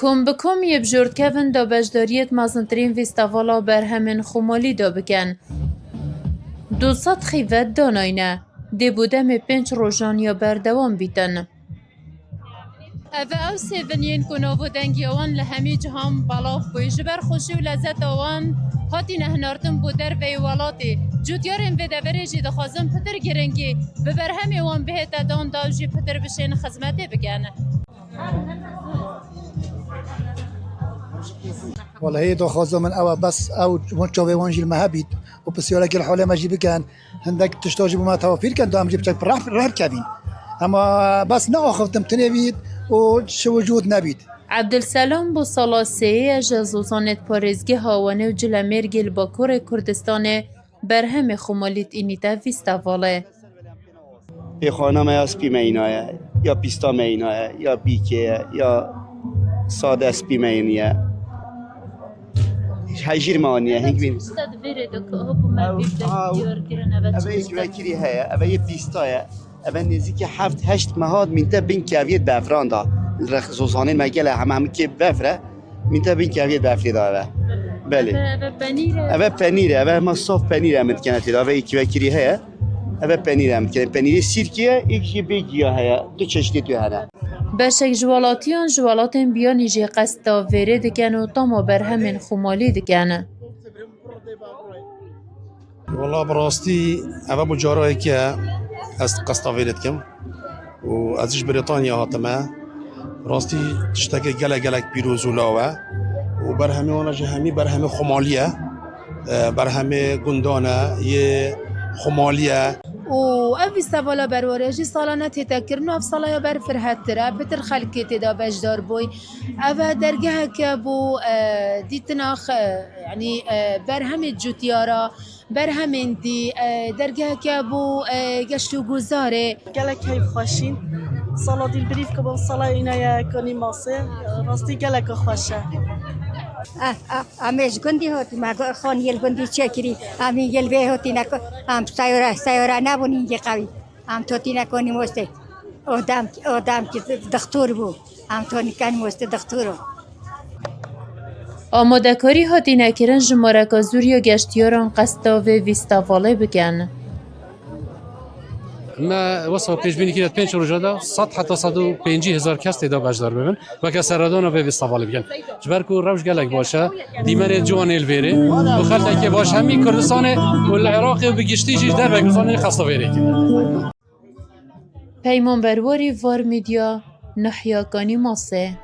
کم بکم یه بجورد کهون دا بجداریت مازنترین ویستاوالا بر همین خمالی دا بکن. 200 خیوت داناینه. دی بودم 5 روژان یا بردوام بیتن. او سیونین کنو و دنگی آوان لهمی جهام بالاف بوی جبر خوشی و لذت آوان هاتی نهنارتن بودر وی والاتی جوتیارن وی دوری دخوازم پتر گرنگی ببر همی وان بهت دان داوجی پتر بشین خدمتی بگن. والله هي دخوازم من أو بس أو منشوي وانجيل مهبيت وبسيولا كل حوله ما جيب كان عندك تشتاجي بما توفير كان دام جبت راح كابين أما بس نأخذ تمتني بيت وشو وجود نبيت. عبدالسلام بو سالا سه جزوزانت پارزگی هاوانه و جلمرگل باکور کردستان برهم خمالیت اینیتا ویستاواله. ای خانم یا سپی مینایه یا پیستا مینایه یا بیکه یا ساده سپی مینیه هجیر مانیه هنگ بین اوه یک وکری هیا اوه یه پیستایه اوه نزدیک 7-8 مهاد مینته بین کهویه دفران دا زوزانه مگله همه که بفره مینته بین کهویه دفری دا اوه بله اوه پنیره اوه ما صاف پنیره امید کنه تیدا اوه یک وکری هیا اوه پنیره امید کنه پنیره سیرکیه ایکی بیگیه هیا دو چشتی تو هنه بشک جوالاتیان جوالاتن بیانی جی قصدا ویره دکن و تاما بر همین خمالی دکن. والله براستی اوه بجارایی که از قصدا ویره دکم و ازش بریطانیا هاتمه راستی تشتاق گلک پیروز و لاوه و بر همه وانا جهمی بر همه خمالیه بر همه گندانه یه خمالیه و او استوالا برواریجی سالانه تذکرن و افصالا بر فرحت ترا بتر خلقی تدا بجدار بوی او درگه که بو دیتناخ یعنی بر همه جوتیارا بر همین دی درگه که بو گشتو گذاره گلک هیف خوشین سالا دیل بریف که با سالا اینای کنی ماسه راستی گلک خوشه امیش گندی هاتی مگه خانیل گندی چکری امی گل به هاتی نکن ام سیاره نبونی که قوی ام توتی نکنی مسته آدم که دکتر بود ام تو نکنی مسته دکتر آماده کاری هاتی نکرن جمارک زوری و گشتیاران قصدا و ویستاواله بکن. ما وصل پیش بینی که 5 روزه دا 100 حتی 150 هزار کس تدا بجدار ببین و که سرادان به ویستاواله بگن جبر کو روش گلک باشه دیمن جوان الویره و خلطه که باشه همین کردستان و العراق و بگشتیش در بگردان خسته ویره پیمان برواری وار میدیا نحیاکانی ماسه